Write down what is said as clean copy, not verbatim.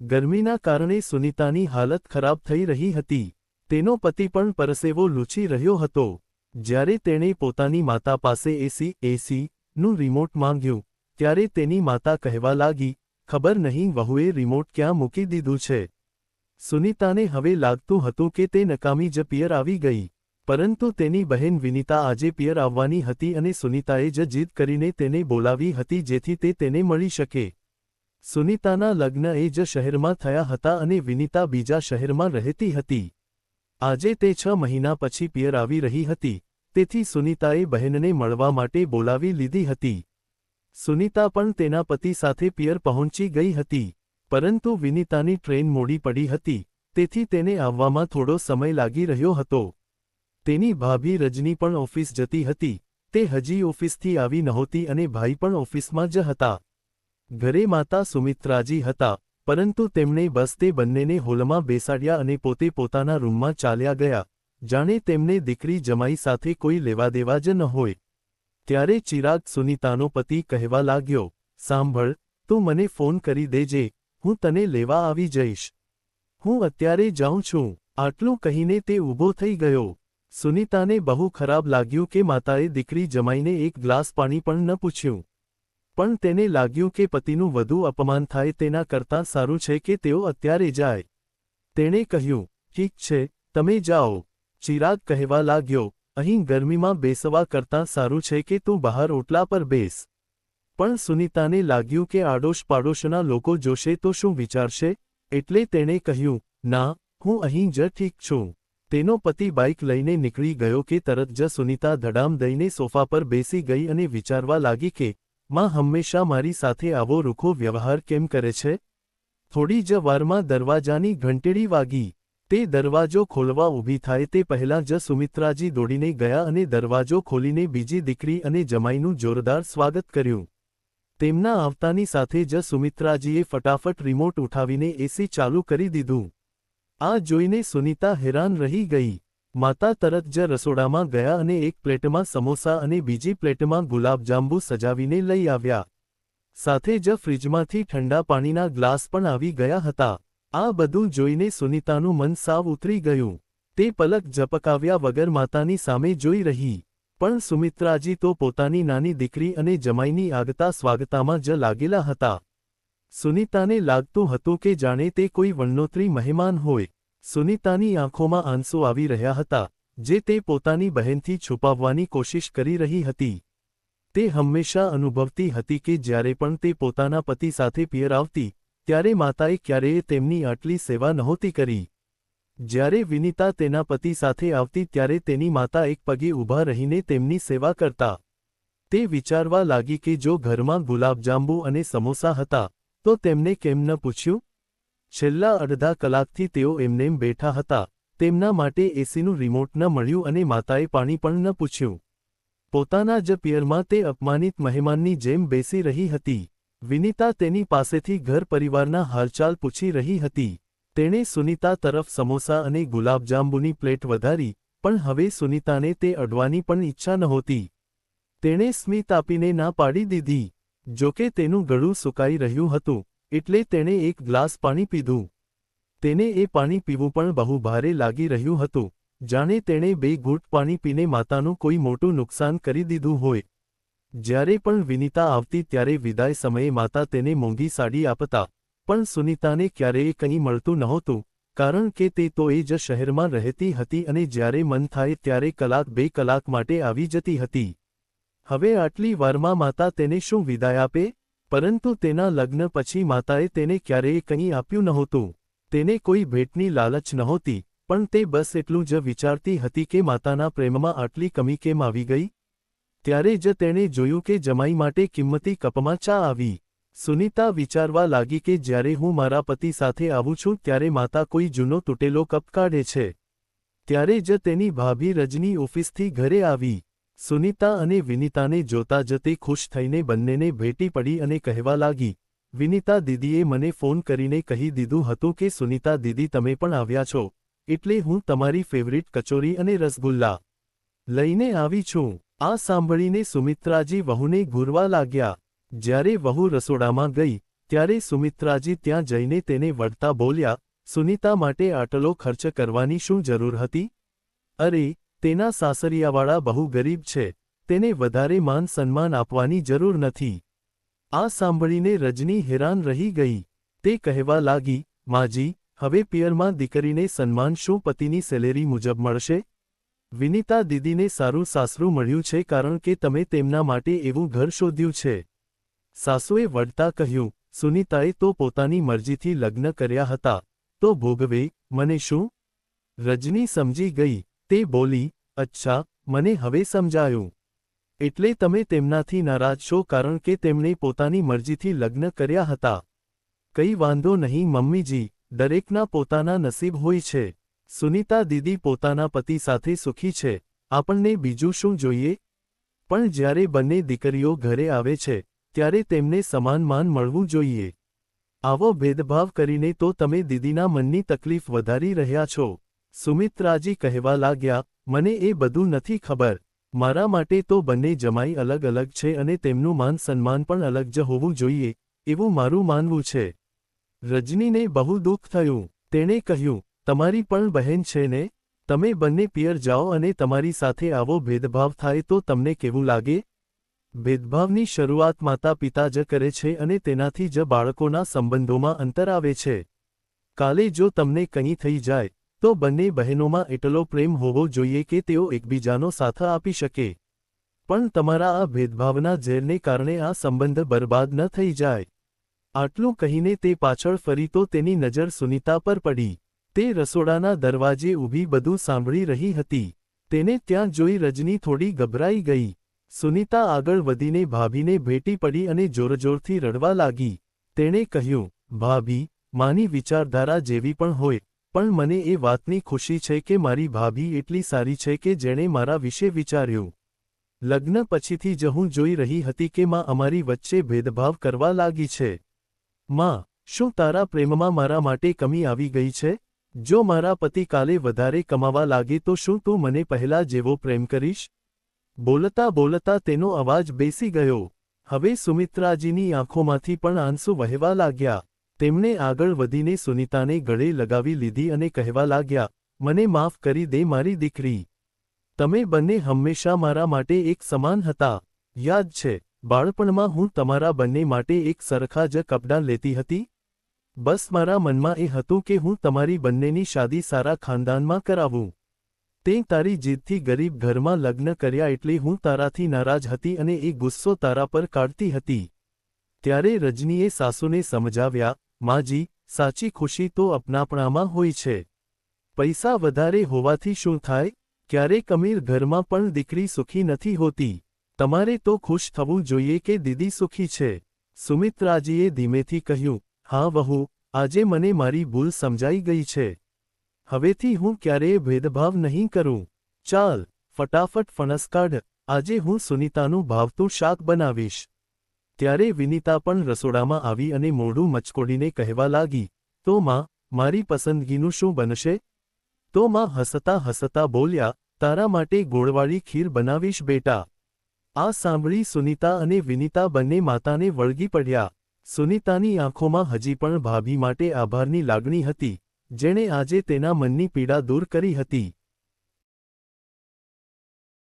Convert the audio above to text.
ગરમીના કારણે સુનીતાની હાલત ખરાબ થઈ રહી હતી। તેનો પતિ પણ પરસેવો લૂછી રહ્યો હતો। જ્યારે તેણે પોતાની માતા પાસે એસીનું રિમોટ માંગ્યું ત્યારે તેની માતા કહેવા લાગી, ખબર નહીં વહુએ રિમોટ ક્યાં મૂકી દીધું છે। સુનીતાને હવે લાગતું હતું કે તે નકામી જ પિયર આવી ગઈ, પરંતુ તેની બહેન વિનીતા આજે પિયર આવવાની હતી અને સુનીતાએ જ જીદ કરીને તેને બોલાવી હતી જેથી તે તેને મળી શકે। સુનીતાના લગ્ન એ જ શહેરમાં થયા હતા અને વિનીતા બીજા શહેરમાં રહેતી હતી। આજે તે 6 મહિના પછી પિયર આવી રહી હતી, તેથી સુનીતાએ બહેનને મળવા માટે બોલાવી લીધી હતી। સુનીતા પણ તેના પતિ સાથે પિયર પહોંચી ગઈ હતી, પરંતુ વિનીતાની ટ્રેન મોડી પડી હતી, તેથી તેને આવવામાં થોડો સમય લાગી રહ્યો હતો। તેની ભાભી રજની પણ ઓફિસ જતી હતી, તે હજી ઓફિસથી આવી નહોતી અને ભાઈ પણ ઓફિસમાં જ હતા। ઘરે માતા સુમિત્રાજી હતા, પરંતુ તેમણે બસ તે બંનેને હોલમાં બેસાડ્યા અને પોતે પોતાના રૂમમાં ચાલ્યા ગયા, જાણે તેમને દીકરી જમાઈ સાથે કોઈ લેવાદેવા જ ન હોય। ત્યારે ચિરાગ સુનીતાનો પતિ કહેવા લાગ્યો, સાંભળ, તું મને ફોન કરી દેજે, હું તને લેવા આવી જઈશ। હું અત્યારે જાઉં છું। આટલું કહીને તે ઊભો થઈ ગયો। સુનીતાને બહુ ખરાબ લાગ્યું કે માતાએ દીકરી જમાઈને એક ગ્લાસ પાણી પણ ન પૂછ્યું, પણ તેને લાગ્યું કે પતિનું વધુ અપમાન થાય તેના કરતાં સારું છે કે તેઓ અત્યારે જાય। તેણે કહ્યું, ઠીક છે, તમે જાઓ। ચિરાગ કહેવા લાગ્યો, અહીં ગરમીમાં બેસવા કરતાં સારું છે કે તું બહાર ઓટલા પર બેસ। પણ સુનીતાને લાગ્યું કે આડોશ પાડોશના લોકો જોશે તો શું વિચારશે, એટલે તેણે કહ્યું, ના, હું અહીં જ ઠીક છું। તેનો પતિ બાઇક લઈને નીકળી ગયો કે તરત જ સુનીતા ધડામ દઈને સોફા પર બેસી ગઈ અને વિચારવા લાગી કે માં હંમેશા મારી સાથે આવો રૂખો વ્યવહાર કેમ કરે છે। થોડી જ વારમાં દરવાજાની ઘંટેડી વાગી। તે દરવાજો ખોલવા ઊભી થાય તે પહેલાં જ સુમિત્રાજી દોડીને ગયા અને દરવાજો ખોલીને બીજી દીકરી અને જમાઈનું જોરદાર સ્વાગત કર્યું। તેમના આવતાની સાથે જ સુમિત્રાજીએ ફટાફટ રિમોટ ઉઠાવીને એસી ચાલુ કરી દીધું। આ જોઈને સુનીતા હેરાન રહી ગઈ। માતા તરત જ રસોડામાં ગયા અને એક પ્લેટમાં સમોસા અને બીજી પ્લેટમાં ગુલાબજાંબુ સજાવીને લઈ આવ્યા। સાથે જ ફ્રિજમાંથી ઠંડા પાણીના ગ્લાસ પણ આવી ગયા હતા। આ બધું જોઈને સુનીતાનું મન સાવ ઉતરી ગયું। તે પલક ઝપકાવ્યા વગર માતાની સામે જોઈ રહી, પણ સુમિત્રાજી તો પોતાની નાની દીકરી અને જમાઈની આગતા સ્વાગતામાં જ લાગેલા હતા। સુનીતાને લાગતું હતું કે જાણે તે કોઈ વણનોતરી મહેમાન હોય। સુનીતાની આંખોમાં આંસુ આવી રહ્યા હતા, જે તે પોતાની બહેનથી છુપાવવાની કોશિશ કરી રહી હતી। તે હંમેશા અનુભવતી હતી કે જ્યારે પણ તે પોતાના પતિ સાથે પિયર આવતી, ત્યારે માતાએ ક્યારેય તેમની આટલી સેવા નહોતી કરી। જ્યારે વિનીતા તેના પતિ સાથે આવતી ત્યારે તેની માતા એક પગે ઊભા રહીને તેમની સેવા કરતા। તે વિચારવા લાગી કે જો ઘરમાં ગુલાબજાંબુ અને સમોસા હતા, તો તેમને કેમ ન પૂછ્યું। છેલ્લા અડધા કલાકથી તેઓ એમનેમ બેઠા હતા, તેમના માટે એસીનું રિમોટ ન મળ્યું અને માતાએ પાણી પણ ન પૂછ્યું। પોતાના જ પિયરમાં તે અપમાનિત મહેમાનની જેમ બેસી રહી હતી। વિનીતા તેની પાસેથી ઘર પરિવારના હાલચાલ પૂછી રહી હતી। તેણે સુનીતા તરફ સમોસા અને ગુલાબજાંબુની પ્લેટ વધારી, પણ હવે સુનીતાને તે અડવાની પણ ઈચ્છા નહોતી। તેણે સ્મિત આપીને ના પાડી દીધી। જોકે તેનું ગળું સુકાઈ રહ્યું હતું, એટલે તેણે એક ગ્લાસ પાણી પીધું। તેને એ પાણી પીવું પણ બહુ ભારે લાગી રહ્યું હતું, જાણે તેણે 2 ઘૂંટ પાણી પીને માતાનું કોઈ મોટું નુકસાન કરી દીધું હોય। જ્યારે પણ વિનીતા આવતી ત્યારે વિદાય સમયે માતા તેને મોંઘી સાડી આપતા, પણ સુનીતાને ક્યારેય કંઈ મળતું નહોતું, કારણ કે તે તો એ જ શહેરમાં રહેતી હતી અને જ્યારે મન થાય ત્યારે કલાક 2 કલાક માટે આવી જતી હતી। હવે આટલી વારમાં માતા તેને શું વિદાય આપે? પરંતુ તેના લગ્ન પછી માતાએ તેને ક્યારેય કંઈ આપ્યું નહોતું। તેને કોઈ ભેટની લાલચ નહોતી, પણ તે બસ એટલું જ વિચારતી હતી કે માતાના પ્રેમમાં આટલી કમી કેમ આવી ગઈ? ત્યારે જ તેણે જોયું કે જમાઈ માટે કિંમતી કપમાં ચા આવી। સુનીતા વિચારવા લાગી કે જ્યારે હું મારા પતિ સાથે આવું છું ત્યારે માતા કોઈ જૂનો તૂટેલો કપ કાઢે છે। ત્યારે જ તેની ભાભી રજની ઓફિસથી ઘરે આવી। સુનીતા અને વિનીતાને જોતા જ તે ખુશ થઈને બંનેને ભેટી પડી અને કહેવા લાગી, વિનીતા દીદીએ મને ફોન કરીને કહી દીધું હતું કે સુનીતા દીદી તમે પણ આવ્યા છો, એટલે હું તમારી ફેવરિટ કચોરી અને રસગુલ્લા લઈને આવી છું। આ સાંભળીને સુમિત્રાજી વહુને ઘૂરવા લાગ્યા। જ્યારે વહુ રસોડામાં ગઈ, ત્યારે સુમિત્રાજી ત્યાં જઈને તેને વળતા બોલ્યા, સુનીતા માટે આટલો ખર્ચ કરવાની શું જરૂર હતી? અરે, તેના સાસરિયાવાળા બહુ ગરીબ છે, તેને વધારે માન સન્માન આપવાની જરૂર નથી. આ સાંભળીને રજની હેરાન રહી ગઈ. તે કહેવા લાગી, માજી, હવે પિયરમાં દીકરીને સન્માન શું પતિની સેલેરી મુજબ મળશે? વિનીતા દીદીને સારું સાસરું મળ્યું છે કારણ કે તમે તેમના માટે એવું ઘર શોધ્યું છે. સાસુએ વળતા કહ્યું, સુનીતાએ તો પોતાની મરજીથી લગ્ન કર્યા હતા, તો ભોગવે, મને શું? રજની સમજી ગઈ. તે બોલી, અચ્છા, મને હવે સમજાયું. એટલે તમે તેમનાથી નારાજ છો કારણ કે તેમણે પોતાની મરજીથી લગ્ન કર્યા હતા. કંઈ વાંધો નહીં મમ્મીજી, દરેકના પોતાના નસીબ હોય છે. સુનીતા દીદી પોતાના પતિ સાથે સુખી છે, આપણને બીજું શું જોઈએ? પણ જ્યારે બંને દીકરીઓ ઘરે આવે છે, ત્યારે તેમને સમાન માન મળવું જોઈએ. આવો ભેદભાવ કરીને તો તમે દીદીના મનની તકલીફ વધારી રહ્યા છો. સુમિત્રાજી કહેવા લાગ્યા, મને એ બધું નથી ખબર. મારા માટે તો બંને જમાઈ અલગ અલગ છે અને તેમનું માન સન્માન પણ અલગ જ હોવું જોઈએ, એવું મારું માનવું છે. રજનીને બહુ દુઃખ થયું. તેણે કહ્યું, તમારી પણ બહેન છે ને? તમે બંને પિયર જાઓ અને તમારી સાથે આવો ભેદભાવ થાય તો તમને કેવું લાગે? ભેદભાવની શરૂઆત માતા પિતા જ કરે છે અને તેનાથી જ બાળકોના સંબંધોમાં અંતર આવે છે. કાલે જો તમને કંઈ થઈ જાય, તો બંને બહેનોમાં એટલો પ્રેમ હોવો જોઈએ કે તેઓ એકબીજાનો સાથ આપી શકે. પણ તમારા આ ભેદભાવના ઝેરને કારણે આ સંબંધ બરબાદ ન થઈ જાય. આટલું કહીને તે પાછળ ફરી તો તેની નજર સુનીતા પર પડી. તે રસોડાના દરવાજે ઊભી બધું સાંભળી રહી હતી. તેને ત્યાં જોઈ રજની થોડી ગભરાઈ ગઈ. સુનીતા આગળ વધીને ભાભીને ભેટી પડી અને જોરજોરથી રડવા લાગી. તેણે કહ્યું, ભાભી, માની વિચારધારા જેવી પણ હોય, પણ મને એ વાતની ખુશી છે કે મારી ભાભી એટલી સારી છે કે જેણે મારા વિશે વિચાર્યું. લગ્ન પછીથી જ હું જોઈ રહી હતી કે માં અમારી વચ્ચે ભેદભાવ કરવા લાગી છે. માં, શું તારા પ્રેમમાં મારા માટે કમી આવી ગઈ છે? જો મારા પતિ કાલે વધારે કમાવા લાગે તો શું તું મને પહેલા જેવો પ્રેમ કરીશ? બોલતા બોલતા તેનો અવાજ બેસી ગયો. હવે સુમિત્રાજીની આંખોમાંથી પણ આંસુ વહેવા લાગ્યા. તેમણે આગળ વધીને સુનીતાને ગળે લગાવી લીધી અને કહેવા લાગ્યા, મને માફ કરી દે મારી દીકરી. તમે બંને હંમેશા મારા માટે એક સમાન હતા. યાદ છે, બાળપણમાં હું તમારા બંને માટે એક સરખા જ કપડાં લેતી હતી? બસ મારા મનમાં એ હતું કે હું તમારી બંનેની શાદી સારા ખાનદાનમાં કરાવું. તે તારી જીદથી ગરીબ ઘરમાં લગ્ન કર્યા એટલે હું તારાથી નારાજ હતી અને એ ગુસ્સો તારા પર કાઢતી હતી. ત્યારે રજનીએ સાસુને સમજાવ્યા, માજી, સાચી ખુશી તો અપનાપણામાં હોય છે. પૈસા વધારે હોવાથી શું થાય? ક્યારેક અમીર ઘરમાં પણ દીકરી સુખી નથી હોતી. તમારે તો ખુશ થવું જોઈએ કે દીદી સુખી છે. સુમિત્રાજીએ ધીમેથી કહ્યું, હા વહુ, આજે મને મારી ભૂલ સમજાઈ ગઈ છે. હવેથી હું ક્યારેય ભેદભાવ નહીં કરું. ચાલ, ફટાફટ ફણસ કાઢ, આજે હું સુનીતાનું ભાવતું શાક બનાવીશ. ત્યારે વિનીતા પણ રસોડામાં આવી અને મોઢું મચકોડીને કહેવા લાગી, તો માં, મારી પસંદગીનું શું બનશે? તો માં હસતા હસતા બોલ્યા, તારા માટે ગોળવાળી ખીર બનાવીશ બેટા. આ સાંભળી સુનીતા અને વિનીતા બંને માતાને વળગી પડ્યા. સુનીતાની આંખોમાં હજી પણ ભાભી માટે આભારની લાગણી હતી, જેણે આજે તેના મનની પીડા દૂર કરી હતી.